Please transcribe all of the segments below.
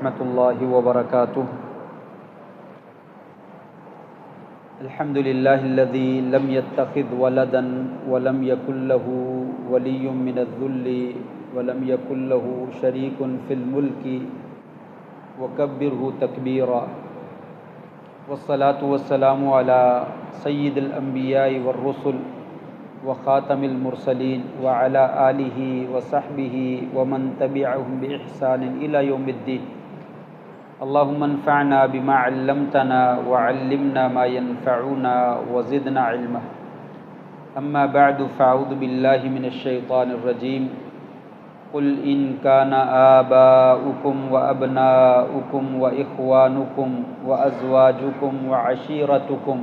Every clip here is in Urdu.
ورحمۃ اللہ وبرکاتہ۔ الحمد للہ الذی لم يتخذ ولدا ولم يكن له ولی من الذل ولم يكن له شریک فی الملک وکبرہ تکبیرا، والصلاة والسلام علی سید الانبیاء والرسل وخاتم المرسلین وعلی آلہ وصحبہ ومن تبعہم بإحسان الی یوم الدین۔ اللہم انفعنا بما علمتنا وعلمنا ما ينفعنا وزدنا علما۔ اما بعد فاعوذ باللہ من الشیطان الرجیم۔ قل ان كان آباؤكم وأبناؤكم وإخوانكم وأزواجكم وعشيرتكم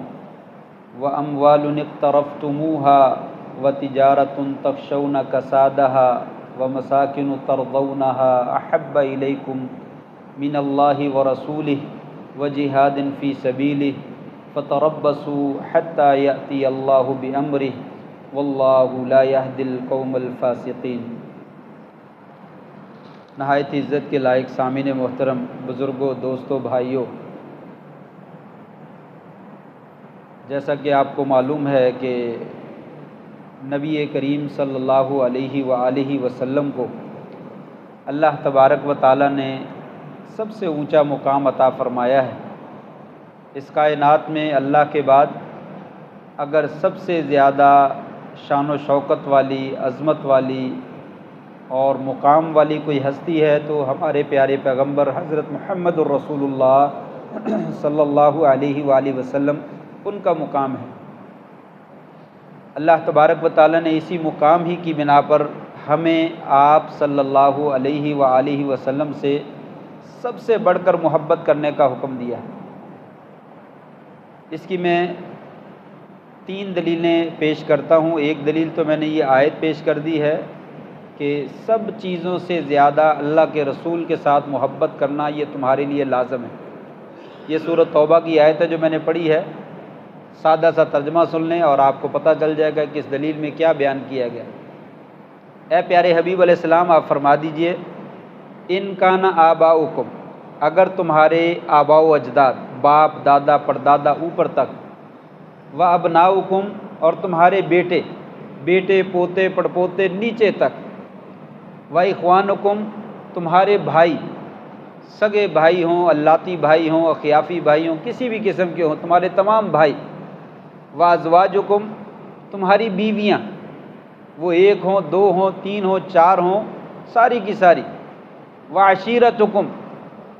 وأموال اقترفتموها وتجارة تخشون كسادها ومساكن ترضونها أحب إليكم من الله ورسوله وجهاد في سبيله فتربصوا حتى يأتي الله بأمره والله لا يهدي القوم الفاسقين۔ نہایت عزت کے لائق سامعین محترم، بزرگوں، دوستوں، بھائیوں، جیسا کہ آپ کو معلوم ہے کہ نبی کریم صلی اللہ علیہ وآلہ وسلم کو اللہ تبارک و تعالیٰ نے سب سے اونچا مقام عطا فرمایا ہے۔ اس کائنات میں اللہ کے بعد اگر سب سے زیادہ شان و شوکت والی، عظمت والی اور مقام والی کوئی ہستی ہے تو ہمارے پیارے پیغمبر حضرت محمد الرسول اللہ صلی اللہ علیہ وآلہ وسلم، ان کا مقام ہے۔ اللہ تبارک و تعالیٰ نے اسی مقام ہی کی بنا پر ہمیں آپ صلی اللہ علیہ وآلہ وسلم سے سب سے بڑھ کر محبت کرنے کا حکم دیا ہے۔ اس کی میں 3 دلیلیں پیش کرتا ہوں۔ ایک دلیل تو میں نے یہ آیت پیش کر دی ہے کہ سب چیزوں سے زیادہ اللہ کے رسول کے ساتھ محبت کرنا یہ تمہارے لیے لازم ہے۔ یہ سورۃ توبہ کی آیت ہے جو میں نے پڑھی ہے، سادہ سا ترجمہ سن لیں اور آپ کو پتہ چل جائے گا کہ اس دلیل میں کیا بیان کیا گیا۔ اے پیارے حبیب علیہ السلام، آپ فرما دیجئے ان کان آباؤکم، اگر تمہارے آباء و اجداد، باپ، دادا، پردادا اوپر تک، و ابناؤکم، اور تمہارے بیٹے، پوتے، پڑپوتے نیچے تک، و اخوانکم، تمہارے بھائی، سگے بھائی ہوں، اللاتی بھائی ہوں، اخیافی بھائی ہوں، کسی بھی قسم کے ہوں، تمہارے تمام بھائی، و ازواجکم، تمہاری بیویاں، وہ 1 ہوں، 2 ہوں، 3 ہوں، 4 ہوں، ساری کی ساری، و عشیرتکم،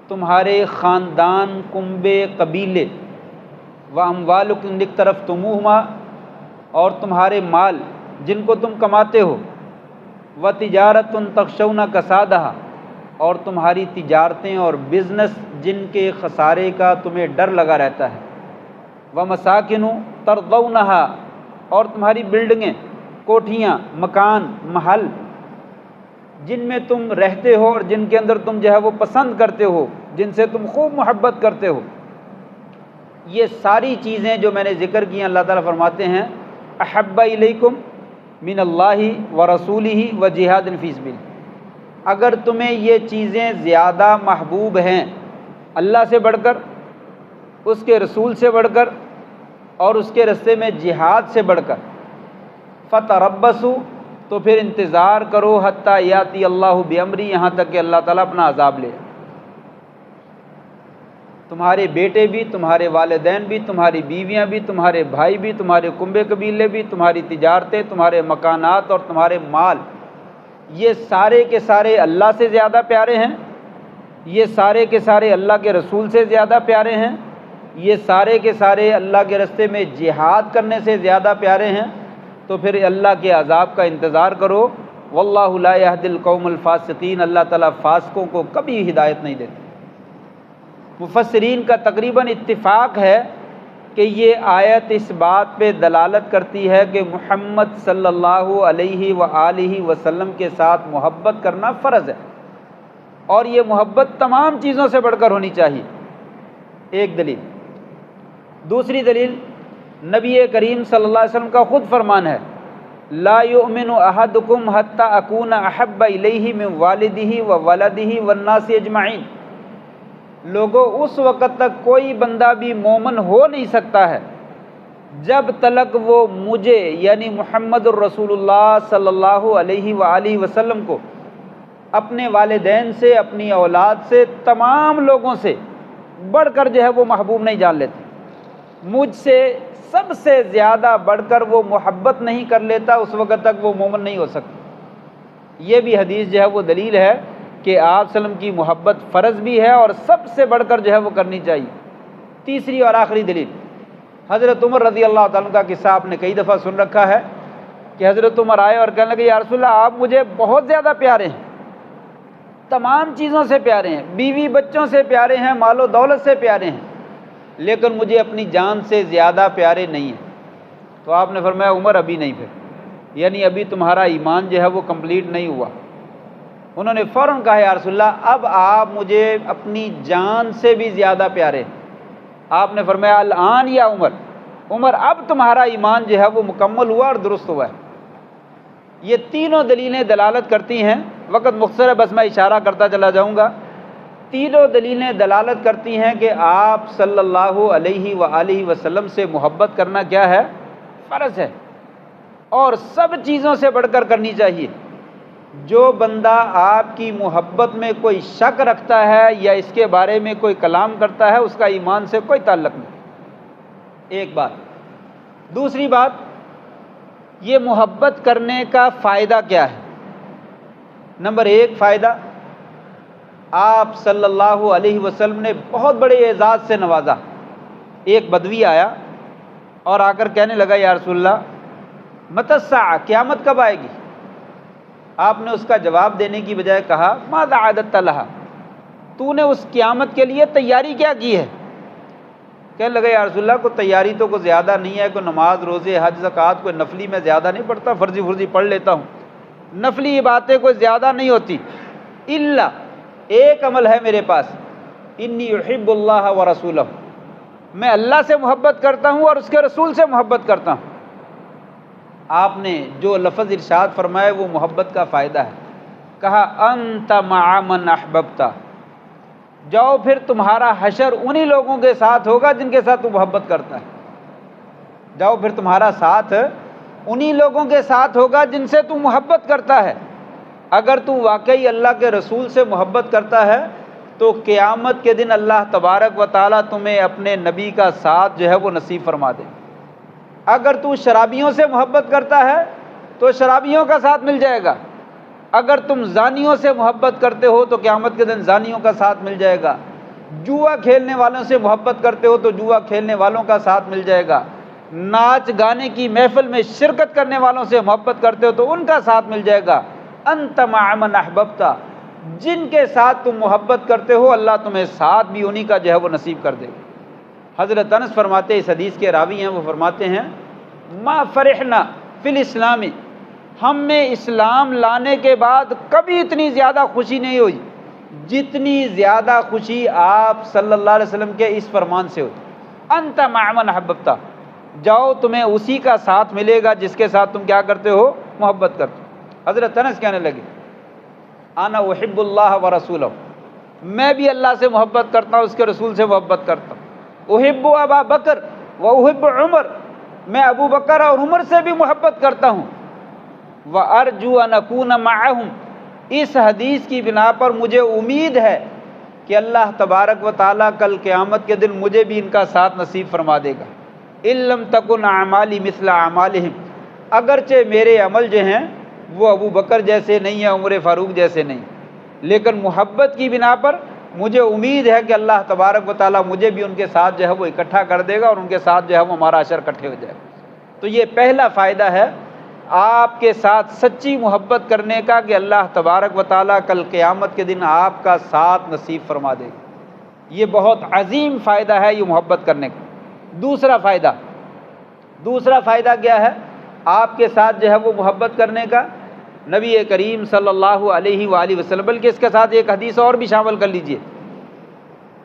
تمہارے خاندان، کنبے، قبیلے، و اموالکم اقترفتموہما، اور تمہارے مال جن کو تم کماتے ہو، و تجارت تخشون کسادہا، اور تمہاری تجارتیں اور بزنس جن کے خسارے کا تمہیں ڈر لگا رہتا ہے، و مساکن ترضونہا، اور تمہاری بلڈنگیں، کوٹھیاں، مکان، محل جن میں تم رہتے ہو اور جن کے اندر تم جو ہے وہ پسند کرتے ہو، جن سے تم خوب محبت کرتے ہو، یہ ساری چیزیں جو میں نے ذکر کی ہیں، اللہ تعالیٰ فرماتے ہیں احب الیکم من اللہ ورسولہ وجہاد فی سبیلہ، اگر تمہیں یہ چیزیں زیادہ محبوب ہیں اللہ سے بڑھ کر، اس کے رسول سے بڑھ کر، اور اس کے رستے میں جہاد سے بڑھ کر، فتربصوا، تو پھر انتظار کرو، حتیٰ یاتی اللہ بامری، یہاں تک کہ اللہ تعالیٰ اپنا عذاب لے۔ تمہارے بیٹے بھی، تمہارے والدین بھی، تمہاری بیویاں بھی، تمہارے بھائی بھی، تمہارے کنبے قبیلے بھی، تمہاری تجارتیں، تمہارے مکانات اور تمہارے مال، یہ سارے کے سارے اللہ سے زیادہ پیارے ہیں، یہ سارے کے سارے اللہ کے رسول سے زیادہ پیارے ہیں، یہ سارے کے سارے اللہ کے راستے میں جہاد کرنے سے زیادہ پیارے ہیں، تو پھر اللہ کے عذاب کا انتظار کرو۔ واللہ لا یہدی القوم الفاسقین، اللہ تعالیٰ فاسقوں کو کبھی ہدایت نہیں دیتے۔ مفسرین کا تقریباً اتفاق ہے کہ یہ آیت اس بات پہ دلالت کرتی ہے کہ محمد صلی اللہ علیہ وآلہ وسلم کے ساتھ محبت کرنا فرض ہے، اور یہ محبت تمام چیزوں سے بڑھ کر ہونی چاہیے۔ ایک دلیل۔ دوسری دلیل، نبی کریم صلی اللہ علیہ وسلم کا خود فرمان ہے لا یؤمن احدکم حتی اکون احب الیہ من والدہ و ولدہ والناس اجمعین، لوگوں اس وقت تک کوئی بندہ بھی مومن ہو نہیں سکتا ہے جب تلک وہ مجھے یعنی محمد الرسول اللہ صلی اللہ علیہ وآلہ وسلم کو اپنے والدین سے، اپنی اولاد سے، تمام لوگوں سے بڑھ کر جو ہے وہ محبوب نہیں جان لیتے، مجھ سے سب سے زیادہ بڑھ کر وہ محبت نہیں کر لیتا، اس وقت تک وہ مومن نہیں ہو سکتا۔ یہ بھی حدیث جو ہے وہ دلیل ہے کہ آپ صلی اللہ علیہ وسلم کی محبت فرض بھی ہے اور سب سے بڑھ کر جو ہے وہ کرنی چاہیے۔ تیسری اور آخری دلیل، حضرت عمر رضی اللہ تعالیٰ کا قصہ آپ نے کئی دفعہ سن رکھا ہے کہ حضرت عمر آئے اور کہنے لگے یا رسول اللہ آپ مجھے بہت زیادہ پیارے ہیں، تمام چیزوں سے پیارے ہیں، بیوی بچوں سے پیارے ہیں، مال و دولت سے پیارے ہیں، لیکن مجھے اپنی جان سے زیادہ پیارے نہیں ہیں۔ تو آپ نے فرمایا عمر ابھی نہیں، پھر یعنی ابھی تمہارا ایمان جو ہے وہ کمپلیٹ نہیں ہوا۔ انہوں نے فوراً کہا یا رسول اللہ اب آپ مجھے اپنی جان سے بھی زیادہ پیارے ہیں۔ آپ نے فرمایا الآن یا عمر، عمر اب تمہارا ایمان جو ہے وہ مکمل ہوا اور درست ہوا ہے۔ یہ تینوں دلیلیں دلالت کرتی ہیں، وقت مختصر ہے بس میں اشارہ کرتا چلا جاؤں گا، تینوں دلیلیں دلالت کرتی ہیں کہ آپ صلی اللہ علیہ وآلہ وسلم سے محبت کرنا کیا ہے؟ فرض ہے، اور سب چیزوں سے بڑھ کر کرنی چاہیے۔ جو بندہ آپ کی محبت میں کوئی شک رکھتا ہے یا اس کے بارے میں کوئی کلام کرتا ہے اس کا ایمان سے کوئی تعلق نہیں۔ ایک بات۔ دوسری بات، یہ محبت کرنے کا فائدہ کیا ہے؟ نمبر ایک فائدہ، آپ صلی اللہ علیہ وسلم نے بہت بڑے اعزاز سے نوازا۔ ایک بدوی آیا اور آ کر کہنے لگا یا رسول اللہ متی الساعہ، قیامت کب آئے گی؟ آپ نے اس کا جواب دینے کی بجائے کہا ماذا اعددت لها، تو نے اس قیامت کے لیے تیاری کیا کی ہے؟ کہنے لگا یا رسول اللہ کو تیاری تو کوئی زیادہ نہیں ہے، کوئی نماز روزے حج زکوٰۃ کوئی نفلی میں زیادہ نہیں پڑھتا، فرضی پڑھ لیتا ہوں، نفلی باتیں کوئی زیادہ نہیں ہوتی، الا ایک عمل ہے میرے پاس، انی احب اللہ ورسولہ، میں اللہ سے محبت کرتا ہوں اور اس کے رسول سے محبت کرتا ہوں۔ آپ نے جو لفظ ارشاد فرمائے وہ محبت کا فائدہ ہے، کہا انت مع من احببت، جاؤ پھر تمہارا حشر انہی لوگوں کے ساتھ ہوگا جن کے ساتھ تو محبت کرتا ہے، جاؤ پھر تمہارا ساتھ انہی لوگوں کے ساتھ ہوگا جن سے تو محبت کرتا ہے۔ اگر تو واقعی اللہ کے رسول سے محبت کرتا ہے تو قیامت کے دن اللہ تبارک و تعالیٰ تمہیں اپنے نبی کا ساتھ جو ہے وہ نصیب فرما دے۔ اگر تو شرابیوں سے محبت کرتا ہے تو شرابیوں کا ساتھ مل جائے گا، اگر تم زانیوں سے محبت کرتے ہو تو قیامت کے دن زانیوں کا ساتھ مل جائے گا، جوا کھیلنے والوں سے محبت کرتے ہو تو جوا کھیلنے والوں کا ساتھ مل جائے گا، ناچ گانے کی محفل میں شرکت کرنے والوں سے محبت کرتے ہو تو ان کا ساتھ مل جائے گا۔ انت مع من احببت، جن کے ساتھ تم محبت کرتے ہو اللہ تمہیں ساتھ بھی انہی کا جو ہے وہ نصیب کر دے گا۔ حضرت انس فرماتے ہیں، اس حدیث کے راوی ہیں، وہ فرماتے ہیں ما فرحنا فی الاسلام، ہم میں اسلام لانے کے بعد کبھی اتنی زیادہ خوشی نہیں ہوئی جتنی زیادہ خوشی آپ صلی اللہ علیہ وسلم کے اس فرمان سے ہوئی، انت مع من احببت، جاؤ تمہیں اسی کا ساتھ ملے گا جس کے ساتھ تم کیا کرتے ہو؟ محبت کرتے ہو۔ حضرت انس کہنے لگے انا احب اللہ ورسولہ، میں بھی اللہ سے محبت کرتا ہوں، اس کے رسول سے محبت کرتا ہوں، احب ابا بکر و احب عمر، میں ابو بکر اور عمر سے بھی محبت کرتا ہوں، وارجو ان اکون معہم، اس حدیث کی بنا پر مجھے امید ہے کہ اللہ تبارک و تعالیٰ کل قیامت کے دن مجھے بھی ان کا ساتھ نصیب فرما دے گا۔ ان لم تکن اعمالی مثل اعمالہم، اگرچہ میرے عمل جو ہیں وہ ابو بکر جیسے نہیں ہیں، عمر فاروق جیسے نہیں، لیکن محبت کی بنا پر مجھے امید ہے کہ اللہ تبارک و تعالیٰ مجھے بھی ان کے ساتھ جو ہے وہ اکٹھا کر دے گا اور ان کے ساتھ جو ہے وہ ہمارا عشر اکٹھے ہو جائے گا۔ تو یہ پہلا فائدہ ہے آپ کے ساتھ سچی محبت کرنے کا کہ اللہ تبارک و تعالیٰ کل قیامت کے دن آپ کا ساتھ نصیب فرما دے گا۔ یہ بہت عظیم فائدہ ہے یہ محبت کرنے کا۔ دوسرا فائدہ کیا ہے آپ کے ساتھ جو ہے وہ محبت کرنے کا؟ نبی کریم صلی اللہ علیہ وآلہ وسلم، بلکہ اس کے ساتھ ایک حدیث اور بھی شامل کر لیجئے،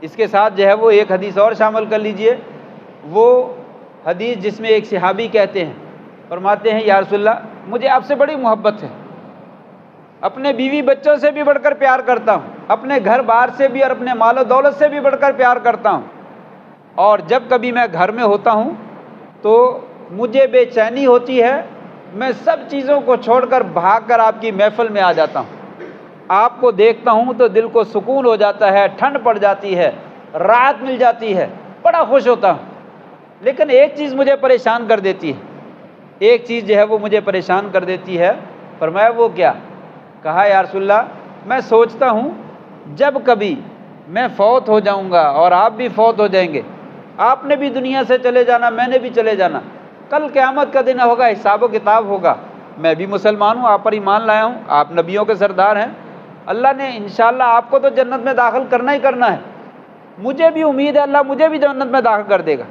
اس کے ساتھ جو ہے وہ ایک حدیث اور شامل کر لیجئے، وہ حدیث جس میں ایک صحابی کہتے ہیں، فرماتے ہیں یا رسول اللہ مجھے آپ سے بڑی محبت ہے، اپنے بیوی بچوں سے بھی بڑھ کر پیار کرتا ہوں، اپنے گھر بار سے بھی اور اپنے مال و دولت سے بھی بڑھ کر پیار کرتا ہوں، اور جب کبھی میں گھر میں ہوتا ہوں تو مجھے بے چینی ہوتی ہے، میں سب چیزوں کو چھوڑ کر بھاگ کر آپ کی محفل میں آ جاتا ہوں، آپ کو دیکھتا ہوں تو دل کو سکون ہو جاتا ہے، ٹھنڈ پڑ جاتی ہے، راحت مل جاتی ہے، بڑا خوش ہوتا ہوں۔ لیکن ایک چیز مجھے پریشان کر دیتی ہے، ایک چیز جو ہے وہ مجھے پریشان کر دیتی ہے۔ فرمایا وہ کیا؟ کہا یا رسول اللہ، میں سوچتا ہوں جب کبھی میں فوت ہو جاؤں گا اور آپ بھی فوت ہو جائیں گے، آپ نے بھی دنیا سے چلے جانا، میں نے بھی چلے جانا، کل قیامت کا دن ہوگا، حساب و کتاب ہوگا، میں بھی مسلمان ہوں، آپ پر ایمان لایا ہوں، آپ نبیوں کے سردار ہیں، اللہ نے انشاءاللہ آپ کو تو جنت میں داخل کرنا ہی کرنا ہے، مجھے بھی امید ہے اللہ مجھے بھی جنت میں داخل کر دے گا،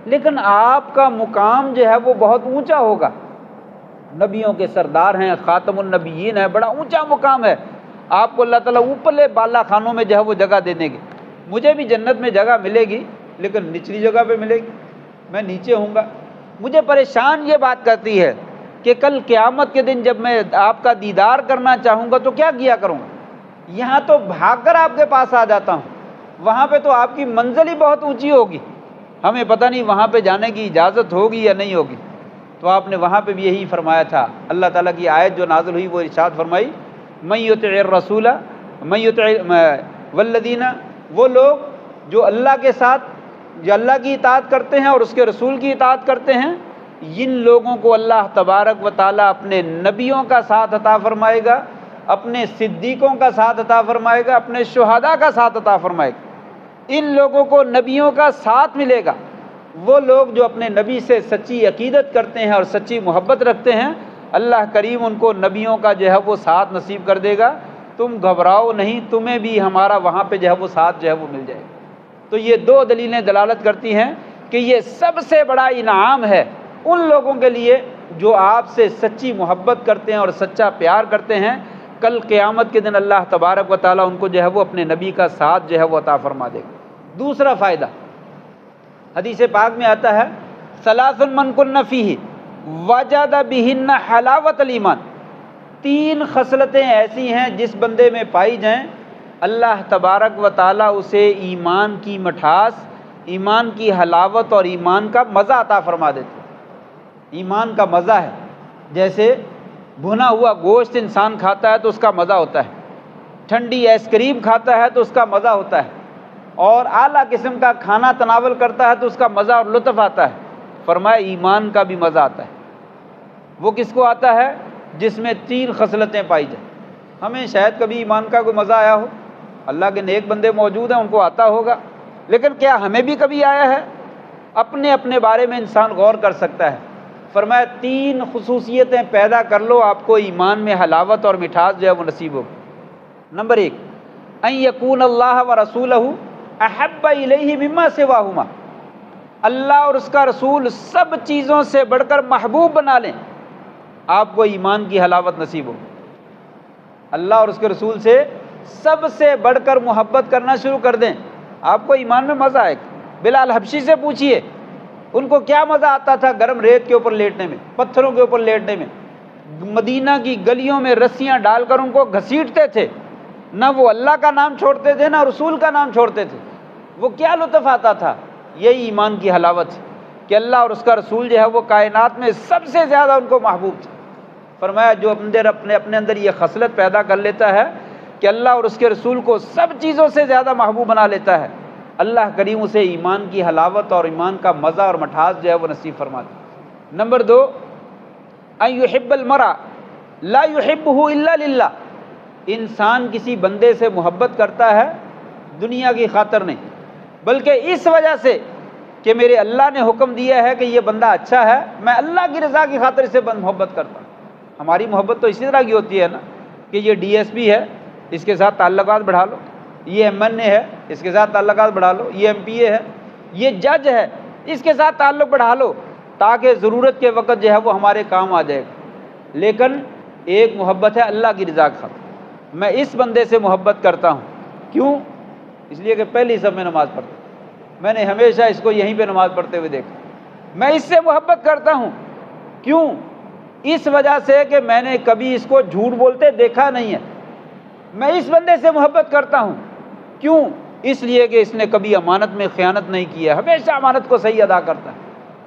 لیکن آپ کا مقام جو ہے وہ بہت اونچا ہوگا، نبیوں کے سردار ہیں، خاتم النبیین ہیں، بڑا اونچا مقام ہے، آپ کو اللہ تعالیٰ اوپرلے بالا خانوں میں جو ہے وہ جگہ دے دیں گے، مجھے بھی جنت میں جگہ ملے گی لیکن نچلی جگہ پہ ملے گی، میں نیچے ہوں گا۔ مجھے پریشان یہ بات کرتی ہے کہ کل قیامت کے دن جب میں آپ کا دیدار کرنا چاہوں گا تو کیا کیا کروں گا؟ یہاں تو بھاگ کر آپ کے پاس آ جاتا ہوں، وہاں پہ تو آپ کی منزل ہی بہت اونچی ہوگی، ہمیں پتہ نہیں وہاں پہ جانے کی اجازت ہوگی یا نہیں ہوگی۔ تو آپ نے وہاں پہ بھی یہی فرمایا تھا، اللہ تعالیٰ کی آیت جو نازل ہوئی وہ ارشاد فرمائی، من یطع الرسول من یطع والذین، وہ لوگ جو اللہ کے ساتھ، جو اللہ کی اطاعت کرتے ہیں اور اس کے رسول کی اطاعت کرتے ہیں، ان لوگوں کو اللہ تبارک و تعالیٰ اپنے نبیوں کا ساتھ عطا فرمائے گا، اپنے صدیقوں کا ساتھ عطا فرمائے گا، اپنے شہداء کا ساتھ عطا فرمائے گا۔ ان لوگوں کو نبیوں کا ساتھ ملے گا، وہ لوگ جو اپنے نبی سے سچی عقیدت کرتے ہیں اور سچی محبت رکھتے ہیں، اللہ کریم ان کو نبیوں کا جو ہے وہ ساتھ نصیب کر دے گا، تم گھبراؤ نہیں، تمہیں بھی ہمارا وہاں پہ جو ہے وہ ساتھ جو ہے وہ مل جائے گا۔ تو یہ دو دلیلیں دلالت کرتی ہیں کہ یہ سب سے بڑا انعام ہے ان لوگوں کے لیے جو آپ سے سچی محبت کرتے ہیں اور سچا پیار کرتے ہیں، کل قیامت کے دن اللہ تبارک و تعالیٰ ان کو جو ہے وہ اپنے نبی کا ساتھ جو ہے وہ عطا فرما دے گا۔ دوسرا فائدہ حدیث پاک میں آتا ہے، ثلاث من کن فیہ وجد بہن حلاوت الایمان، تین خصلتیں ایسی ہیں جس بندے میں پائی جائیں اللہ تبارک و تعالیٰ اسے ایمان کی مٹھاس، ایمان کی حلاوت اور ایمان کا مزہ عطا فرما دیتے۔ ایمان کا مزہ ہے، جیسے بھنا ہوا گوشت انسان کھاتا ہے تو اس کا مزہ ہوتا ہے، ٹھنڈی آئس کریم کھاتا ہے تو اس کا مزہ ہوتا ہے، اور اعلیٰ قسم کا کھانا تناول کرتا ہے تو اس کا مزہ اور لطف آتا ہے۔ فرمایا ایمان کا بھی مزہ آتا ہے، وہ کس کو آتا ہے؟ جس میں تین خصلتیں پائی جائیں۔ ہمیں شاید کبھی ایمان کا کوئی مزہ آیا ہو، اللہ کے نیک بندے موجود ہیں ان کو آتا ہوگا، لیکن کیا ہمیں بھی کبھی آیا ہے؟ اپنے اپنے بارے میں انسان غور کر سکتا ہے۔ فرمایا تین خصوصیتیں پیدا کر لو، آپ کو ایمان میں حلاوت اور مٹھاس جو ہے وہ نصیب ہوگی۔ نمبر ایک، ان یکون اللہ و رسولہ احب الیہ مما سواہما، اللہ اور اس کا رسول سب چیزوں سے بڑھ کر محبوب بنا لیں، آپ کو ایمان کی حلاوت نصیب ہو۔ اللہ اور اس کے رسول سے سب سے بڑھ کر محبت کرنا شروع کر دیں، آپ کو ایمان میں مزہ آئے گا۔ بلال حبشی سے پوچھئے ان کو کیا مزہ آتا تھا گرم ریت کے اوپر لیٹنے میں، پتھروں کے اوپر لیٹنے میں، مدینہ کی گلیوں میں رسیاں ڈال کر ان کو گھسیٹتے تھے، نہ وہ اللہ کا نام چھوڑتے تھے نہ رسول کا نام چھوڑتے تھے، وہ کیا لطف آتا تھا۔ یہی ایمان کی حلاوت ہے کہ اللہ اور اس کا رسول جو ہے وہ کائنات میں سب سے زیادہ ان کو محبوب تھا۔ فرمایا جو اپنے اندر یہ خصلت پیدا کر لیتا ہے کہ اللہ اور اس کے رسول کو سب چیزوں سے زیادہ محبوب بنا لیتا ہے، اللہ کریم اسے ایمان کی حلاوت اور ایمان کا مزہ اور مٹھاس جو ہے وہ نصیب فرماتا ہے۔ نمبر دو، ان یحب المرء لا یحبہ الا للہ، انسان کسی بندے سے محبت کرتا ہے دنیا کی خاطر نہیں، بلکہ اس وجہ سے کہ میرے اللہ نے حکم دیا ہے کہ یہ بندہ اچھا ہے، میں اللہ کی رضا کی خاطر اسے محبت کرتا ہوں۔ ہماری محبت تو اسی طرح کی ہوتی ہے نا کہ یہ ڈی ایس پی ہے، اس کے ساتھ تعلقات بڑھا لو، یہ ایم این اے ہے، اس کے ساتھ تعلقات بڑھا لو، یہ ایم پی اے ہے، یہ جج ہے، اس کے ساتھ تعلق بڑھا لو تاکہ ضرورت کے وقت جو ہے وہ ہمارے کام آ جائے گا۔ لیکن ایک محبت ہے اللہ کی رضا کی خاطر، میں اس بندے سے محبت کرتا ہوں، کیوں؟ اس لیے کہ پہلی صف میں نماز پڑھتا ہوں، میں نے ہمیشہ اس کو یہیں پہ نماز پڑھتے ہوئے دیکھا، میں اس سے محبت کرتا ہوں، کیوں؟ اس وجہ سے کہ میں نے کبھی اس کو جھوٹ بولتے دیکھا نہیں ہے، میں اس بندے سے محبت کرتا ہوں۔ کیوں؟ اس لیے کہ اس نے کبھی امانت میں خیانت نہیں کیا، ہمیشہ امانت کو صحیح ادا کرتا ہے،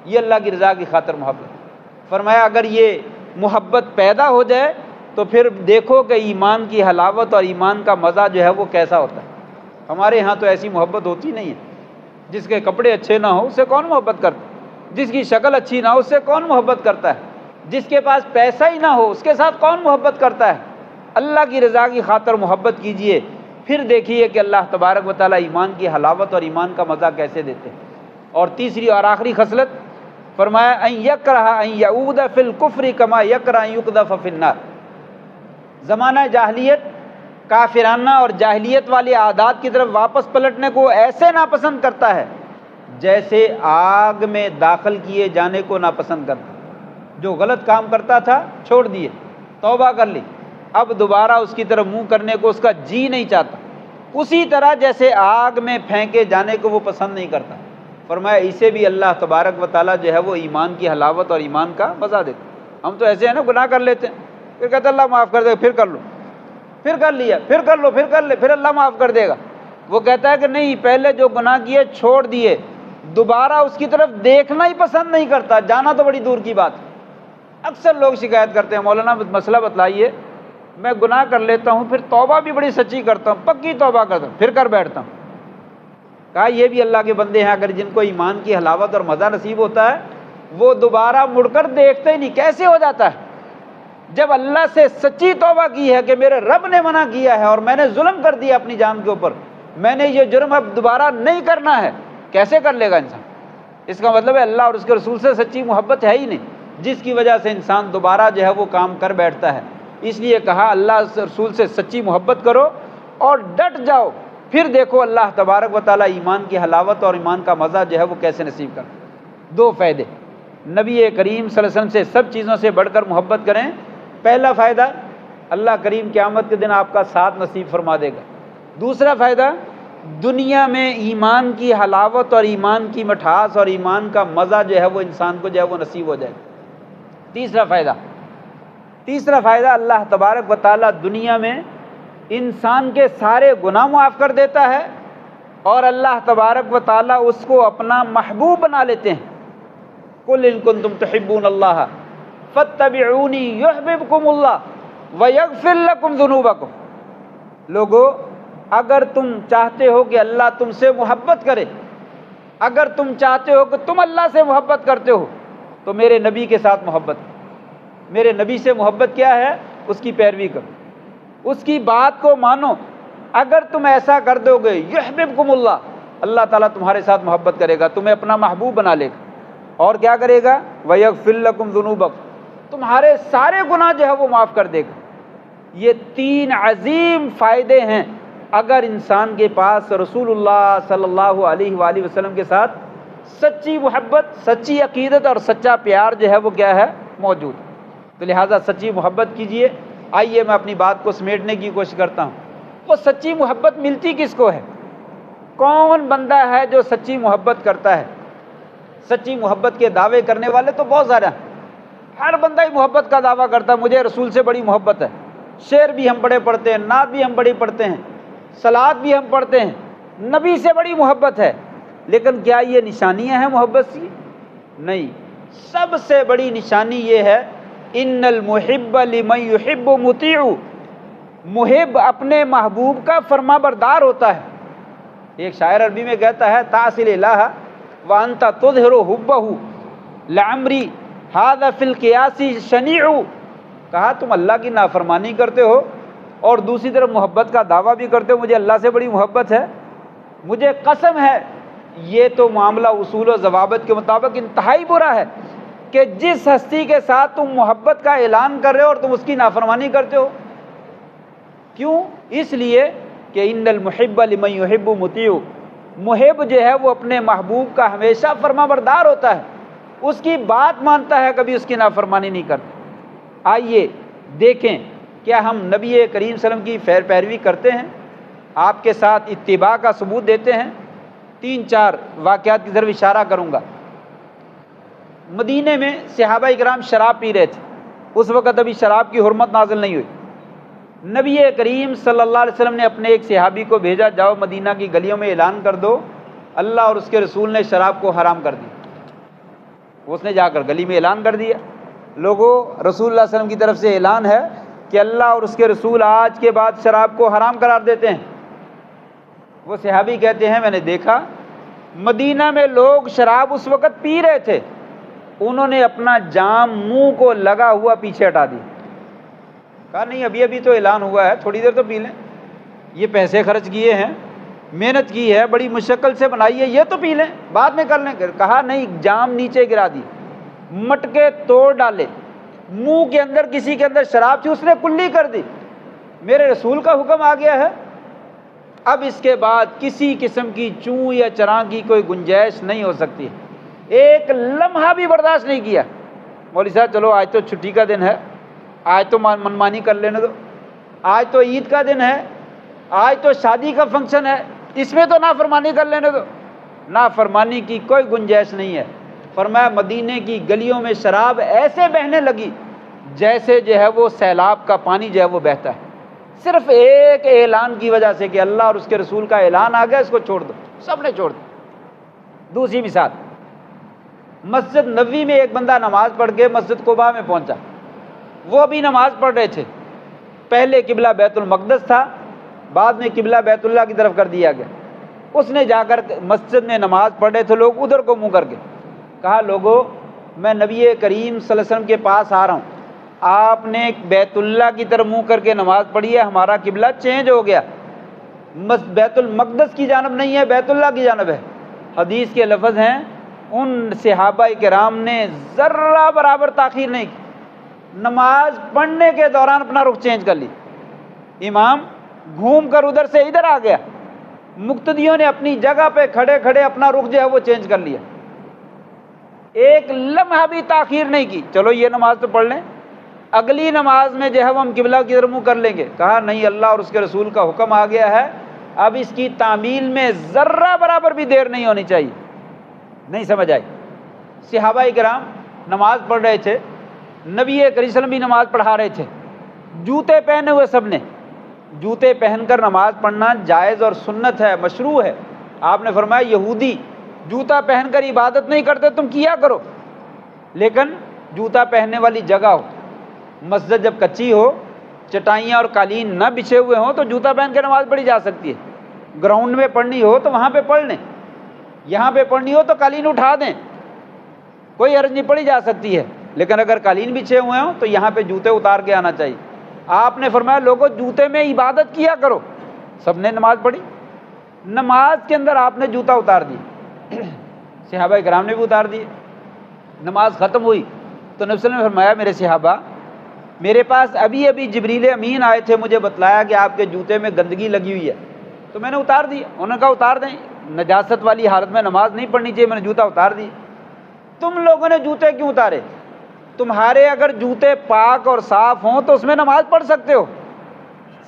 یہ اللہ کی رضا کی خاطر محبت۔ فرمایا اگر یہ محبت پیدا ہو جائے تو پھر دیکھو کہ ایمان کی حلاوت اور ایمان کا مزہ جو ہے وہ کیسا ہوتا ہے۔ ہمارے ہاں تو ایسی محبت ہوتی نہیں ہے، جس کے کپڑے اچھے نہ ہو اس سے کون محبت کرتا ہے، جس کی شکل اچھی نہ ہو اس سے کون محبت کرتا ہے، جس کے پاس پیسہ ہی نہ ہو اس کے ساتھ کون محبت کرتا ہے۔ اللہ کی رضا کی خاطر محبت کیجئے، پھر دیکھیے کہ اللہ تبارک و تعالیٰ ایمان کی حلاوت اور ایمان کا مزہ کیسے دیتے ہیں۔ اور تیسری اور آخری خصلت فرمایا ان یکرہ ان یعود فی الکفر کما یکرہ ان یقذف فی النار۔ زمانہ جاہلیت کافرانہ اور جاہلیت والی عادات کی طرف واپس پلٹنے کو ایسے ناپسند کرتا ہے جیسے آگ میں داخل کیے جانے کو ناپسند کرتا ہے۔ جو غلط کام کرتا تھا چھوڑ دیے، توبہ کر لی، اب دوبارہ اس کی طرف منہ کرنے کو اس کا جی نہیں چاہتا، اسی طرح جیسے آگ میں پھینکے جانے کو وہ پسند نہیں کرتا۔ فرمایا اسے بھی اللہ تبارک و تعالیٰ جو ہے وہ ایمان کی حلاوت اور ایمان کا مزہ دیتا۔ ہم تو ایسے ہیں نا، گناہ کر لیتے ہیں، پھر کہتے اللہ معاف کر دے، پھر کر لو، پھر کر لیا، پھر کر لو، پھر کر لے، پھر اللہ معاف کر دے گا۔ وہ کہتا ہے کہ نہیں، پہلے جو گناہ کیے چھوڑ دیے، دوبارہ اس کی طرف دیکھنا ہی پسند نہیں کرتا، جانا تو بڑی دور کی بات ہے۔ اکثر لوگ شکایت کرتے ہیں مولانا مسئلہ بتلائیے، میں گناہ کر لیتا ہوں، پھر توبہ بھی بڑی سچی کرتا ہوں، پکی توبہ کرتا ہوں، پھر کر بیٹھتا ہوں۔ کہا یہ بھی اللہ کے بندے ہیں، اگر جن کو ایمان کی حلاوت اور مزہ نصیب ہوتا ہے وہ دوبارہ مڑ کر دیکھتے ہی نہیں۔ کیسے ہو جاتا ہے؟ جب اللہ سے سچی توبہ کی ہے کہ میرے رب نے منع کیا ہے اور میں نے ظلم کر دیا اپنی جان کے اوپر، میں نے یہ جرم اب دوبارہ نہیں کرنا ہے، کیسے کر لے گا انسان؟ اس کا مطلب ہے اللہ اور اس کے رسول سے سچی محبت ہے ہی نہیں، جس کی وجہ سے انسان دوبارہ جو ہے وہ کام کر بیٹھتا ہے۔ اس لیے کہا اللہ رسول سے سچی محبت کرو اور ڈٹ جاؤ، پھر دیکھو اللہ تبارک و تعالیٰ ایمان کی حلاوت اور ایمان کا مزہ جو ہے وہ کیسے نصیب کرتا۔ دو فائدے، نبی کریم صلی اللہ علیہ وسلم سے سب چیزوں سے بڑھ کر محبت کریں۔ پہلا فائدہ، اللہ کریم قیامت کے دن آپ کا ساتھ نصیب فرما دے گا۔ دوسرا فائدہ، دنیا میں ایمان کی حلاوت اور ایمان کی مٹھاس اور ایمان کا مزہ جو ہے وہ انسان کو جو ہے وہ نصیب ہو جائے گا۔ تیسرا فائدہ اللہ تبارک و تعالیٰ دنیا میں انسان کے سارے گناہ معاف کر دیتا ہے اور اللہ تبارک و تعالیٰ اس کو اپنا محبوب بنا لیتے ہیں۔ قل ان کنتم تحبون اللہ فاتبعونی یحببکم اللہ ویغفر لکم ذنوبکم۔ لوگو اگر تم چاہتے ہو کہ اللہ تم سے محبت کرے، اگر تم چاہتے ہو کہ تم اللہ سے محبت کرتے ہو تو میرے نبی کے ساتھ محبت کرو۔ میرے نبی سے محبت کیا ہے؟ اس کی پیروی کرو، اس کی بات کو مانو۔ اگر تم ایسا کر دو گے یحببکم اللہ، اللہ تعالیٰ تمہارے ساتھ محبت کرے گا، تمہیں اپنا محبوب بنا لے گا، اور کیا کرے گا؟ ویغفر لکم ذنوبکم، تمہارے سارے گناہ جو ہے وہ معاف کر دے گا۔ یہ تین عظیم فائدے ہیں اگر انسان کے پاس رسول اللہ صلی اللہ علیہ وآلہ وسلم کے ساتھ سچی محبت، سچی عقیدت اور سچا پیار جو ہے وہ کیا ہے؟ موجود۔ تو لہٰذا سچی محبت کیجئے۔ آئیے میں اپنی بات کو سمیٹنے کی کوشش کرتا ہوں۔ وہ سچی محبت ملتی کس کو ہے؟ کون بندہ ہے جو سچی محبت کرتا ہے؟ سچی محبت کے دعوے کرنے والے تو بہت زیادہ ہیں، ہر بندہ ہی محبت کا دعویٰ کرتا ہے، مجھے رسول سے بڑی محبت ہے، شعر بھی ہم بڑے پڑھتے ہیں، نعت بھی ہم بڑی پڑھتے ہیں، صلوات بھی ہم پڑھتے ہیں، نبی سے بڑی محبت ہے۔ لیکن کیا یہ نشانیاں ہیں محبت کی؟ نہیں، سب سے بڑی نشانی یہ ہے ان المحب لمن یحب مطیع، محب اپنے محبوب کا فرما بردار ہوتا ہے۔ ایک شاعر عربی میں کہتا ہے تعصی الہ وانت تظہر حبہ لعمری ھذا فی القیاس شنیع، کہا تم اللہ کی نافرمانی کرتے ہو اور دوسری طرف محبت کا دعویٰ بھی کرتے ہو، مجھے اللہ سے بڑی محبت ہے، مجھے قسم ہے یہ تو معاملہ اصول و ضوابط کے مطابق انتہائی برا ہے کہ جس ہستی کے ساتھ تم محبت کا اعلان کر رہے ہو اور تم اس کی نافرمانی کرتے ہو۔ کیوں؟ اس لیے کہ ان المحب لمن یحب مطیع، محب جو ہے وہ اپنے محبوب کا ہمیشہ فرما بردار ہوتا ہے، اس کی بات مانتا ہے، کبھی اس کی نافرمانی نہیں کرتا۔ آئیے دیکھیں کیا ہم نبی کریم صلی اللہ علیہ وسلم کی پیروی کرتے ہیں، آپ کے ساتھ اتباع کا ثبوت دیتے ہیں۔ 3-4 واقعات کی طرف اشارہ کروں گا۔ مدینے میں صحابہ اکرام شراب پی رہے تھے، اس وقت ابھی شراب کی حرمت نازل نہیں ہوئی۔ نبی کریم صلی اللہ علیہ وسلم نے اپنے ایک صحابی کو بھیجا، جاؤ مدینہ کی گلیوں میں اعلان کر دو اللہ اور اس کے رسول نے شراب کو حرام کر دی۔ اس نے جا کر گلی میں اعلان کر دیا، لوگوں رسول اللہ صلی اللہ علیہ وسلم کی طرف سے اعلان ہے کہ اللہ اور اس کے رسول آج کے بعد شراب کو حرام قرار دیتے ہیں۔ وہ صحابی کہتے ہیں میں نے دیکھا مدینہ میں لوگ شراب اس وقت پی رہے تھے، انہوں نے اپنا جام منہ کو لگا ہوا پیچھے ہٹا دیا، کہا نہیں ابھی تو اعلان ہوا ہے، تھوڑی دیر تو پی لیں، یہ پیسے خرچ کیے ہیں، محنت کی ہے، بڑی مشکل سے بنائی ہے، یہ تو پی لیں بعد میں کر لیں۔ کہا نہیں، جام نیچے گرا دی، مٹکے توڑ ڈالے، منہ کے اندر کسی کے اندر شراب تھی اس نے کلی کر دی، میرے رسول کا حکم آ گیا ہے، اب اس کے بعد کسی قسم کی چوں یا چراغ کی کوئی گنجائش نہیں ہو سکتی۔ ایک لمحہ بھی برداشت نہیں کیا، مولوی صاحب چلو آج تو چھٹی کا دن ہے، آج تو منمانی کر لینے دو، آج تو عید کا دن ہے، آج تو شادی کا فنکشن ہے، اس میں تو نافرمانی کر لینے دو۔ نافرمانی کی کوئی گنجائش نہیں ہے۔ فرمایا مدینے کی گلیوں میں شراب ایسے بہنے لگی جیسے جو ہے وہ سیلاب کا پانی جو ہے وہ بہتا ہے، صرف ایک اعلان کی وجہ سے کہ اللہ اور اس کے رسول کا اعلان آ گیا، اس کو چھوڑ دو، سب نے چھوڑ دیا۔ دوسری مثال، مسجد نبوی میں ایک بندہ نماز پڑھ کے مسجد قباء میں پہنچا، وہ بھی نماز پڑھ رہے تھے، پہلے قبلہ بیت المقدس تھا، بعد میں قبلہ بیت اللہ کی طرف کر دیا گیا۔ اس نے جا کر مسجد میں نماز پڑھ رہے تھے لوگ، ادھر کو منہ کر کے کہا لوگوں میں نبی کریم صلی اللہ علیہ وسلم کے پاس آ رہا ہوں، آپ نے بیت اللہ کی طرف منہ کر کے نماز پڑھی ہے، ہمارا قبلہ چینج ہو گیا، بیت المقدس کی جانب نہیں ہے، بیت اللہ کی جانب ہے۔ حدیث کے لفظ ہیں ان صحابہ کرام نے ذرہ برابر تاخیر نہیں کی، نماز پڑھنے کے دوران اپنا رخ چینج کر لی، امام گھوم کر ادھر سے ادھر آ گیا، مقتدیوں نے اپنی جگہ پہ کھڑے کھڑے اپنا رخ جو ہے وہ چینج کر لیا، ایک لمحہ بھی تاخیر نہیں کی، چلو یہ نماز تو پڑھ لیں، اگلی نماز میں جو ہے وہ ہم قبلہ کی طرف منہ کر لیں گے۔ کہا نہیں، اللہ اور اس کے رسول کا حکم آ گیا ہے، اب اس کی تعمیل میں ذرہ برابر بھی دیر نہیں ہونی چاہیے۔ نہیں سمجھ آئی؟ صحابہ کرام نماز پڑھ رہے تھے، نبی کریم صلی اللہ علیہ وسلم بھی نماز پڑھا رہے تھے، جوتے پہنے ہوئے سب نے، جوتے پہن کر نماز پڑھنا جائز اور سنت ہے، مشروع ہے۔ آپ نے فرمایا یہودی جوتا پہن کر عبادت نہیں کرتے، تم کیا کرو، لیکن جوتا پہننے والی جگہ ہو، مسجد جب کچی ہو، چٹائیاں اور قالین نہ بچھے ہوئے ہوں تو جوتا پہن کے نماز پڑھی جا سکتی ہے۔ گراؤنڈ میں پڑھنی ہو تو وہاں پہ پڑھ لیں، یہاں پہ پڑھنی ہو تو قالین اٹھا دیں، کوئی حرج نہیں، پڑھی جا سکتی ہے، لیکن اگر قالین بچھے ہوئے ہوں تو یہاں پہ جوتے اتار کے آنا چاہیے۔ آپ نے فرمایا لوگوں جوتے میں عبادت کیا کرو، سب نے نماز پڑھی، نماز کے اندر آپ نے جوتا اتار دی، صحابہ کرام نے بھی اتار دیے، نماز ختم ہوئی تو نبی صلی اللہ علیہ وسلم نے فرمایا میرے صحابہ میرے پاس ابھی جبریل امین آئے تھے، مجھے بتلایا کہ آپ کے جوتے میں گندگی لگی ہوئی ہے، تو میں نے اتار دی، انہوں نے کہا اتار دیں، نجاست والی حالت میں نماز نہیں پڑھنی چاہیے، میں نے جوتا اتار دی۔ تم لوگوں نے جوتے کیوں اتارے؟ تمہارے اگر جوتے پاک اور صاف ہوں تو اس میں نماز پڑھ سکتے ہو۔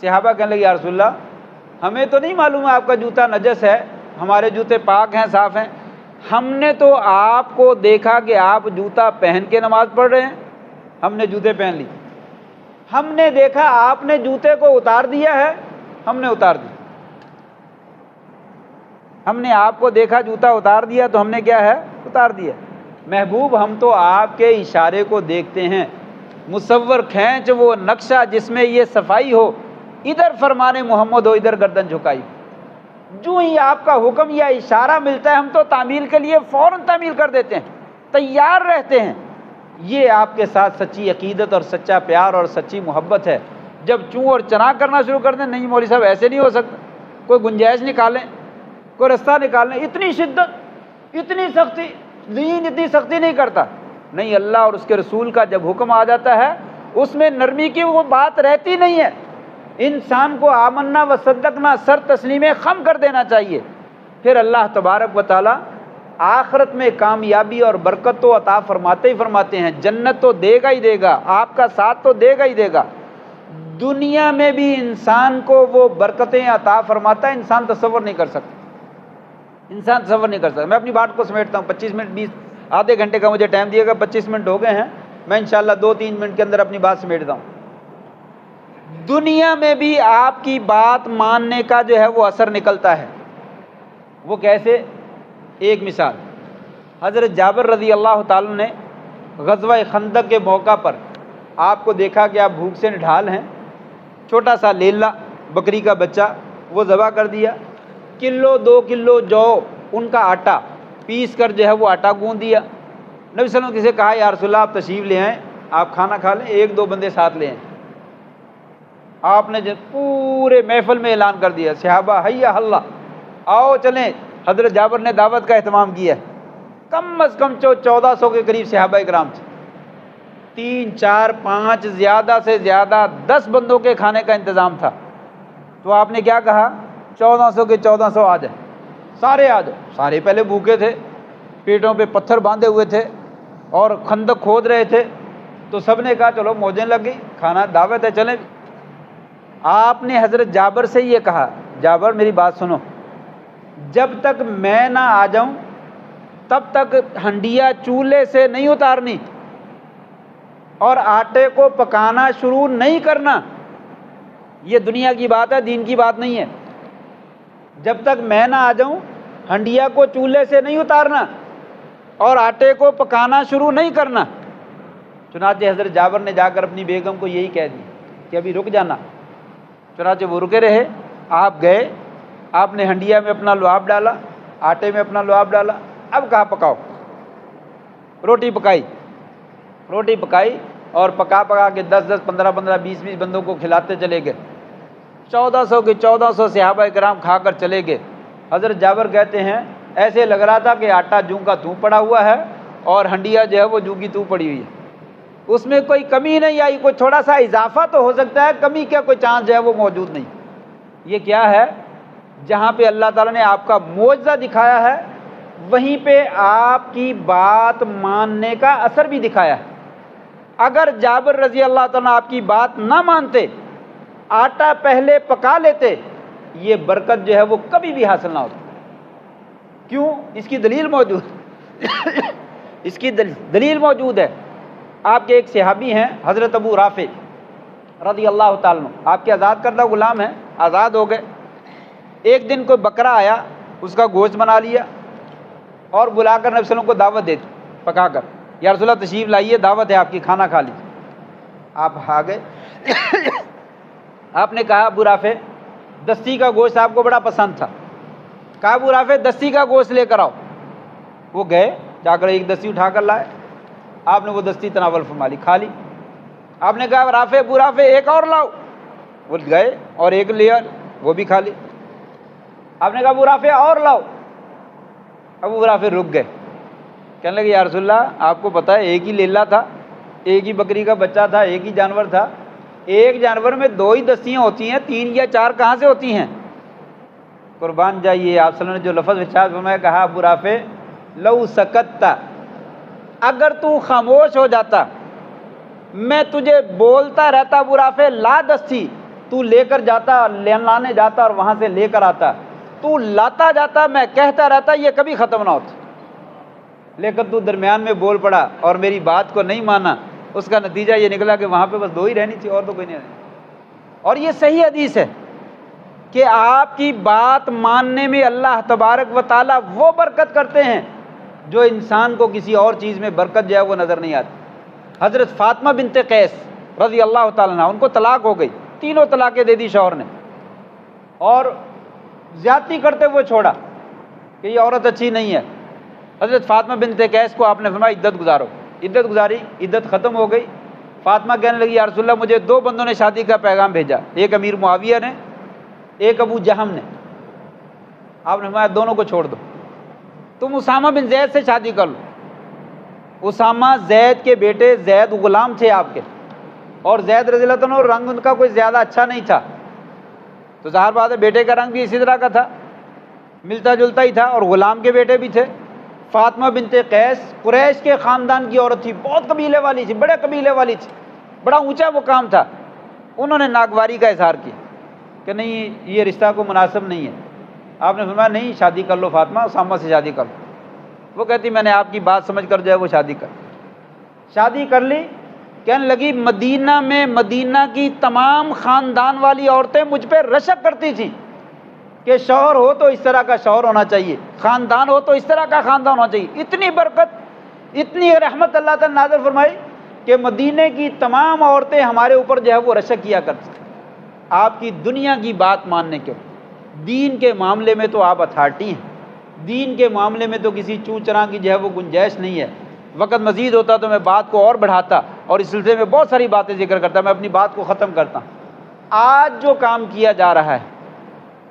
صحابہ کہنے لگے یا رسول اللہ ہمیں تو نہیں معلوم ہے آپ کا جوتا نجس ہے، ہمارے جوتے پاک ہیں، صاف ہیں، ہم نے تو آپ کو دیکھا کہ آپ جوتا پہن کے نماز پڑھ رہے ہیں، ہم نے جوتے پہن لی، ہم نے دیکھا آپ نے جوتے کو اتار دیا ہے، ہم نے اتار دیا، ہم نے آپ کو دیکھا جوتا اتار دیا تو ہم نے کیا ہے اتار دیا۔ محبوب ہم تو آپ کے اشارے کو دیکھتے ہیں، مصور کھینچ وہ نقشہ جس میں یہ صفائی ہو، ادھر فرمانے محمد ہو، ادھر گردن جھکائی، جو ہی آپ کا حکم یا اشارہ ملتا ہے ہم تو تعمیل کے لیے فوراً تعمیل کر دیتے ہیں، تیار رہتے ہیں۔ یہ آپ کے ساتھ سچی عقیدت اور سچا پیار اور سچی محبت ہے۔ جب چوں اور چنا کرنا شروع کر دیں، نہیں مولوی صاحب ایسے نہیں ہو سکتا، کوئی گنجائش نکالیں، کوئی رستہ نکالیں، اتنی شدت، اتنی سختی، دین اتنی سختی نہیں کرتا، نہیں، اللہ اور اس کے رسول کا جب حکم آ جاتا ہے اس میں نرمی کی وہ بات رہتی نہیں ہے، انسان کو آمنا و صدقنا سر تسلیم خم کر دینا چاہیے، پھر اللہ تبارک و تعالی آخرت میں کامیابی اور برکت تو عطا فرماتے ہی فرماتے ہیں، جنت تو دے گا ہی دے گا، آپ کا ساتھ تو دے گا ہی دے گا، دنیا میں بھی انسان کو وہ برکتیں عطا فرماتا ہے، انسان تصور نہیں کر سکتا، انسان تصور نہیں کر سکتا۔ میں اپنی بات کو سمیٹتا ہوں، 25 منٹ 20 آدھے گھنٹے کا مجھے ٹائم دیا گا، 25 منٹ ہو گئے ہیں، میں انشاءاللہ 2-3 منٹ کے اندر اپنی بات سمیٹتا ہوں۔ دنیا میں بھی آپ کی بات ماننے کا جو ہے وہ اثر نکلتا ہے۔ وہ کیسے؟ ایک مثال، حضرت جابر رضی اللہ تعالیٰ نے غزوہ خندق کے موقع پر آپ کو دیکھا کہ آپ بھوک سے نڈھال ہیں، چھوٹا سا لیلا بکری کا بچہ وہ ذبح کر دیا، 1-2 کلو جو ان کا آٹا پیس کر جو ہے وہ آٹا گوندھ دیا۔ نبی صلی اللہ علیہ وسلم نے کہا یا رسول اللہ آپ تشریف لے آئیں، آپ کھانا کھا لیں، 1-2 بندے ساتھ لے آئیں۔ آپ نے پورے محفل میں اعلان کر دیا، صحابہ حیا اللہ، آؤ چلیں۔ حضرت جابر نے دعوت کا اہتمام کیا، کم از کم 1400 کے قریب صحابہ کرام تھے، 3 4 5 زیادہ سے زیادہ 10 بندوں کے کھانے کا انتظام تھا۔ تو آپ نے کیا کہا؟ 1400 کے 1400 آ جائیں، سارے آ جائیں۔ سارے پہلے بھوکے تھے، پیٹوں پہ پتھر باندھے ہوئے تھے اور خندق کھود رہے تھے، تو سب نے کہا چلو موجیں لگ گئی، کھانا دعوت ہے چلیں۔ آپ نے حضرت جابر سے یہ کہا، جابر میری بات سنو، جب تک میں نہ آ جاؤں تب تک ہنڈیا چولہے سے نہیں اتارنی اور آٹے کو پکانا شروع نہیں کرنا۔ یہ دنیا کی بات ہے، دین کی بات نہیں ہے۔ جب تک میں نہ آ جاؤں ہنڈیا کو چولہے سے نہیں اتارنا اور آٹے کو پکانا شروع نہیں کرنا۔ چنانچہ حضرت جابر نے جا کر اپنی بیگم کو یہی کہہ دی کہ ابھی رک جانا۔ چنانچہ وہ رکے رہے، آپ گئے، آپ نے ہنڈیا میں اپنا لعاب ڈالا، آٹے میں اپنا لعاب ڈالا، اب کہا پکاؤ۔ روٹی پکائی اور پکا کے 10 15 20 بندوں کو کھلاتے چلے گئے۔ 1400 کے 1400 صحابہ کرام کھا کر چلے گئے۔ حضرت جابر کہتے ہیں ایسے لگ رہا تھا کہ آٹا جوں کا توں پڑا ہوا ہے اور ہنڈیا جو ہے وہ جوں کی توں پڑی ہوئی ہے، اس میں کوئی کمی نہیں آئی، کوئی تھوڑا سا اضافہ تو ہو سکتا ہے، کمی کیا کوئی چانس جو ہے وہ موجود نہیں۔ یہ کیا ہے؟ جہاں پہ اللہ تعالیٰ نے آپ کا معجزہ دکھایا ہے وہیں پہ آپ کی بات ماننے کا اثر بھی دکھایا ہے۔ اگر جابر رضی اللہ تعالیٰ آپ کی بات نہ مانتے، آٹا پہلے پکا لیتے، یہ برکت جو ہے وہ کبھی بھی حاصل نہ ہوتی۔ کیوں؟ اس کی دلیل موجود اس کی دلیل موجود ہے۔ آپ کے ایک صحابی ہیں حضرت ابو رافع رضی اللہ تعالیٰ عنہ، آپ کے آزاد کردہ غلام ہیں، آزاد ہو گئے۔ ایک دن کوئی بکرا آیا، اس کا گوشت بنا لیا اور بلا کر نبی صلی اللہ علیہ وسلم کو دعوت دے دی پکا کر، یا رسول اللہ تشریف لائیے، دعوت ہے آپ کی، کھانا کھا لیجیے۔ آپ آ گئے آپ نے کہا ابو رافع دستی کا گوشت آپ کو بڑا پسند تھا، کہا ابو رافع دستی کا گوشت لے کر آؤ۔ وہ گئے، جا کر ایک دستی اٹھا کر لائے، آپ نے وہ دستی تناول فرما لی، کھا لی۔ آپ نے کہا ابو رافع ایک اور لاؤ، وہ گئے اور ایک لیا، وہ بھی کھا لی۔ آپ نے کہا ابو رافع اور لاؤ، ابو رافع رک گئے، کہنے لگے یا رسول اللہ آپ کو پتہ ہے ایک ہی لیلا تھا، ایک ہی بکری کا بچہ تھا، ایک ہی جانور تھا، ایک جانور میں 2 ہی دستیاں ہوتی ہیں، 3 یا 4 کہاں سے ہوتی ہیں؟ قربان جائیے، آپ صلی اللہ علیہ وسلم نے جو لفظ ارشاد فرمایا، کہا ابو رافع لو سکتا، اگر تو خاموش ہو جاتا میں تجھے بولتا رہتا ابو رافع لا دستی، تو لے کر جاتا، لانے جاتا اور وہاں سے لے کر آتا، تو لاتا جاتا، میں کہتا رہتا، یہ کبھی ختم نہ ہوتا، لیکن تو درمیان میں بول پڑا اور میری بات کو نہیں مانا، اس کا نتیجہ یہ نکلا کہ وہاں پہ بس 2 ہی رہنی تھی اور تو کوئی نہیں رہنی۔ اور یہ صحیح حدیث ہے کہ آپ کی بات ماننے میں اللہ تبارک و تعالیٰ وہ برکت کرتے ہیں جو انسان کو کسی اور چیز میں برکت جو ہے وہ نظر نہیں آتی۔ حضرت فاطمہ بنت قیس رضی اللہ تعالیٰ عنہ، ان کو طلاق ہو گئی، 3 طلاقیں دے دی شوہر نے، اور زیادتی کرتے ہوئے چھوڑا کہ یہ عورت اچھی نہیں ہے۔ حضرت فاطمہ بنت قیس کو آپ نے فرمایا عدت گزارو، عدت گزاری، عدت ختم ہو گئی۔ فاطمہ کہنے لگی یا رسول اللہ مجھے 2 بندوں نے شادی کا پیغام بھیجا، ایک امیر معاویہ نے، ایک ابو جہم نے۔ آپ نے فرمایا دونوں کو چھوڑ دو، تم اسامہ بن زید سے شادی کر لو۔ اسامہ زید کے بیٹے، زید غلام تھے آپ کے، اور زید رضی اللہ عنہ رنگ ان کا کوئی زیادہ اچھا نہیں تھا، تو ظاہر بات ہے بیٹے کا رنگ بھی اسی طرح کا تھا، ملتا جلتا ہی تھا، اور غلام کے بیٹے بھی تھے۔ فاطمہ بنت قیس قریش کے خاندان کی عورت تھی، بہت قبیلے والی تھی، بڑے قبیلے والی تھی، بڑا اونچا مقام تھا۔ انہوں نے ناگواری کا اظہار کیا کہ نہیں یہ رشتہ کو مناسب نہیں ہے۔ آپ نے فرمایا نہیں شادی کر لو فاطمہ، اسامہ سے شادی کر لو۔ وہ کہتی میں نے آپ کی بات سمجھ کر جو ہے وہ شادی کر۔ شادی کر لی، کہنے لگی مدینہ میں مدینہ کی تمام خاندان والی عورتیں مجھ پہ رشک کرتی تھیں کہ شوہر ہو تو اس طرح کا شوہر ہونا چاہیے، خاندان ہو تو اس طرح کا خاندان ہونا چاہیے۔ اتنی برکت، اتنی رحمت اللہ تعالیٰ نازل فرمائی کہ مدینہ کی تمام عورتیں ہمارے اوپر جو ہے وہ رشک کیا کرتی تھیں آپ کی دنیا کی بات ماننے کے۔ دین کے معاملے میں تو آپ اتھارٹی ہیں، دین کے معاملے میں تو کسی چوں چراں کی جو ہے وہ گنجائش نہیں ہے۔ وقت مزید ہوتا تو میں بات کو اور بڑھاتا اور اس سلسلے میں بہت ساری باتیں ذکر کرتا، میں اپنی بات کو ختم کرتا ہوں۔ آج جو کام کیا جا رہا ہے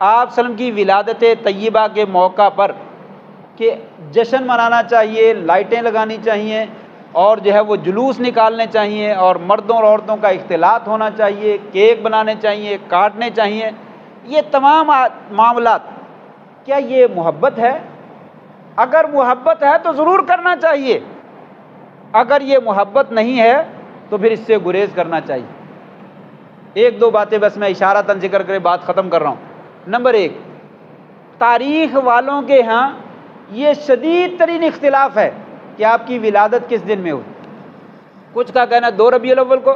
آپ صلی اللہ علیہ وسلم کی ولادت طیبہ کے موقع پر کہ جشن منانا چاہیے، لائٹیں لگانی چاہیے اور جو ہے وہ جلوس نکالنے چاہیے اور مردوں اور عورتوں کا اختلاط ہونا چاہیے، کیک بنانے چاہیے، کاٹنے چاہیے، یہ تمام معاملات، کیا یہ محبت ہے؟ اگر محبت ہے تو ضرور کرنا چاہیے، اگر یہ محبت نہیں ہے تو پھر اس سے گریز کرنا چاہیے۔ ایک دو باتیں بس میں اشارتاً ذکر کرے بات ختم کر رہا ہوں۔ نمبر ایک، تاریخ والوں کے ہاں یہ شدید ترین اختلاف ہے کہ آپ کی ولادت کس دن میں ہوئی۔ کچھ کا کہنا 2 ربیع الاول کو،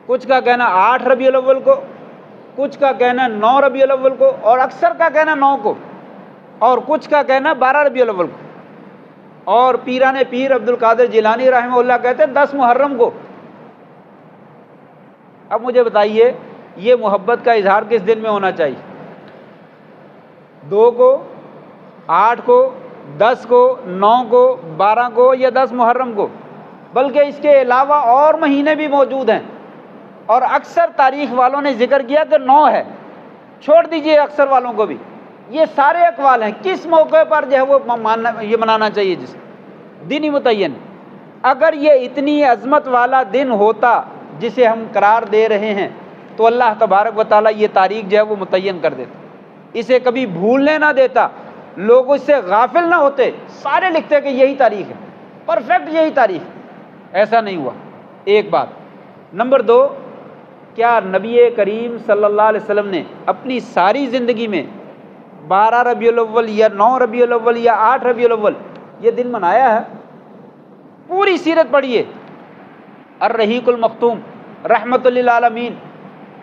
کچھ کا کہنا 8 ربیع الاول کو، کچھ کا کہنا 9 ربیع الاول کو، اور اکثر کا کہنا 9 کو، اور کچھ کا کہنا 12 ربیع الاول کو، اور پیران پیر عبد القادر جیلانی رحمہ اللہ کہتے ہیں 10 محرم کو۔ اب مجھے بتائیے یہ محبت کا اظہار کس دن میں ہونا چاہیے؟ 2 کو، 8 کو، 10 کو، 9 کو، 12 کو یا 10 محرم کو؟ بلکہ اس کے علاوہ اور مہینے بھی موجود ہیں اور اکثر تاریخ والوں نے ذکر کیا کہ 9 ہے، چھوڑ دیجئے اکثر والوں کو بھی، یہ سارے اقوال ہیں کس موقع پر جو ہے وہ یہ منانا چاہیے، جس دن ہی متعین۔ اگر یہ اتنی عظمت والا دن ہوتا جسے ہم قرار دے رہے ہیں تو اللہ تبارک و تعالیٰ یہ تاریخ جو ہے وہ متعین کر دیتا، اسے کبھی بھولنے نہ دیتا، لوگ اس سے غافل نہ ہوتے، سارے لکھتے کہ یہی تاریخ ہے، پرفیکٹ یہی تاریخ۔ ایسا نہیں ہوا، ایک بات۔ نمبر 2، کیا نبی کریم صلی اللہ علیہ وسلم نے اپنی ساری زندگی میں 12 ربیع الاول یا 9 ربیع الاول یا 8 ربیع الاول یہ دن منایا ہے؟ پوری سیرت پڑھیے، الرحیق المختوم رحمت للعالمین،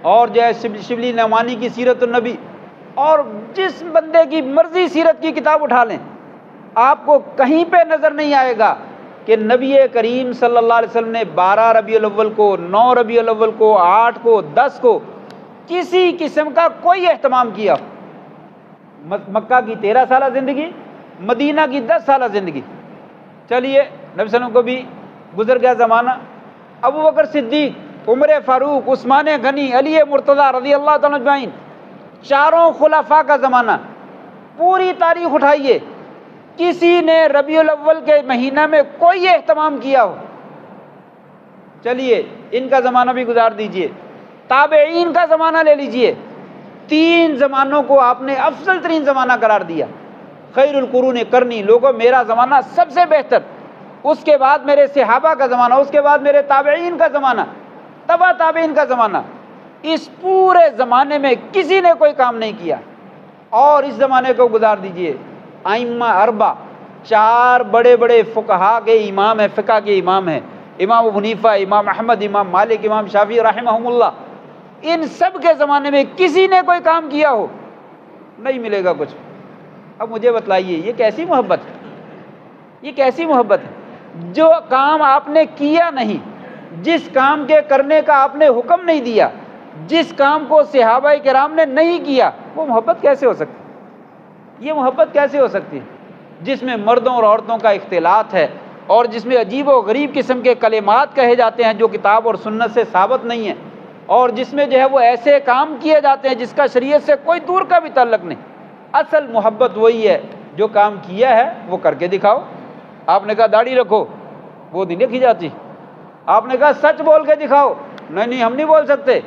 اور جو ہے شبلی نعمانی کی سیرت النبی، اور جس بندے کی مرضی سیرت کی کتاب اٹھا لیں، آپ کو کہیں پہ نظر نہیں آئے گا کہ نبی کریم صلی اللہ علیہ وسلم نے 12 ربیع الاول کو، 9 ربیع الاول کو، 8 کو، 10 کو کسی قسم کا کوئی اہتمام کیا۔ مکہ کی 13 سالہ زندگی، مدینہ کی 10 سالہ زندگی، چلیے نبی صلی اللہ علیہ وسلم کو بھی گزر گیا زمانہ، ابو بکر صدیق، عمر فاروق، عثمان غنی، علی مرتضیٰ رضی اللہ تعالیٰ اجمعین، چاروں خلفاء کا زمانہ، پوری تاریخ اٹھائیے، کسی نے ربیع الاول کے مہینہ میں کوئی اہتمام کیا ہو؟ چلیے ان کا زمانہ بھی گزار دیجئے، تابعین کا زمانہ لے لیجئے، 3 زمانوں کو آپ نے افضل ترین زمانہ قرار دیا، خیر القرون قرنی، لوگوں میرا زمانہ سب سے بہتر، اس کے بعد میرے صحابہ کا زمانہ، اس کے بعد میرے تابعین کا زمانہ، تبع تابعین کا زمانہ۔ اس پورے زمانے میں کسی نے کوئی کام نہیں کیا، اور اس زمانے کو گزار دیجئے، ائمہ 4 4 بڑے بڑے فقہا کے امام ہیں، فقہ کے امام ہیں، امام ابو حنیفہ، امام احمد، امام مالک، امام شافعی رحمہم اللہ، ان سب کے زمانے میں کسی نے کوئی کام کیا ہو؟ نہیں ملے گا کچھ۔ اب مجھے بتلائیے یہ کیسی محبت ہے؟ یہ کیسی محبت ہے؟ جو کام آپ نے کیا نہیں، جس کام کے کرنے کا آپ نے حکم نہیں دیا، جس کام کو صحابہ کرام نے نہیں کیا، وہ محبت کیسے ہو سکتی؟ یہ محبت کیسے ہو سکتی ہے جس میں مردوں اور عورتوں کا اختلاط ہے، اور جس میں عجیب و غریب قسم کے کلمات کہے جاتے ہیں جو کتاب اور سنت سے ثابت نہیں ہیں، اور جس میں جو ہے وہ ایسے کام کیے جاتے ہیں جس کا شریعت سے کوئی دور کا بھی تعلق نہیں۔ اصل محبت وہی ہے جو کام کیا ہے وہ کر کے دکھاؤ۔ آپ نے کہا داڑھی رکھو، وہ نہیں رکھی جاتی۔ آپ نے کہا سچ بول کے دکھاؤ، نہیں ہم نہیں بول سکتے۔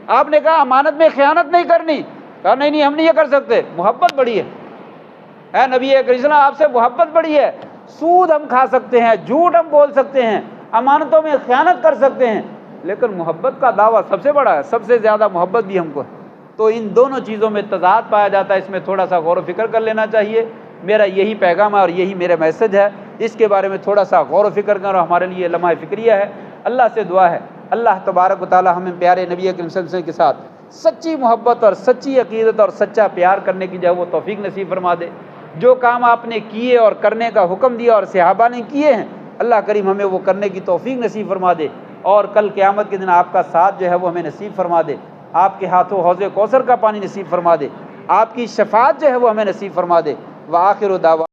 آپ نے کہا امانت میں خیانت نہیں کرنی، کہا نہیں ہم نہیں یہ کر سکتے۔ محبت بڑی ہے، اے نبی کریم آپ سے محبت بڑی ہے۔ سود ہم کھا سکتے ہیں، جھوٹ ہم بول سکتے ہیں، امانتوں میں خیانت کر سکتے ہیں، لیکن محبت کا دعویٰ سب سے بڑا ہے، سب سے زیادہ محبت بھی ہم کو ہے۔ تو ان دونوں چیزوں میں تضاد پایا جاتا ہے، اس میں تھوڑا سا غور و فکر کر لینا چاہیے۔ میرا یہی پیغام ہے اور یہی میرا میسج ہے۔ اس کے بارے میں تھوڑا سا غور و فکر کریں، اور ہمارے لیے لمحہ فکریہ ہے۔ اللہ سے دعا ہے اللہ تبارک و تعالی ہمیں پیارے نبی اکرم صلی اللہ علیہ وسلم کے ساتھ سچی محبت اور سچی عقیدت اور سچا پیار کرنے کی جو ہے وہ توفیق نصیب فرما دے۔ جو کام آپ نے کیے اور کرنے کا حکم دیا اور صحابہ نے کیے ہیں، اللہ کریم ہمیں وہ کرنے کی توفیق نصیب فرما دے، اور کل قیامت کے دن آپ کا ساتھ جو ہے وہ ہمیں نصیب فرما دے، آپ کے ہاتھوں حوض کوثر کا پانی نصیب فرما دے، آپ کی شفاعت جو ہے وہ ہمیں نصیب فرما دے۔ وآخر دعوانا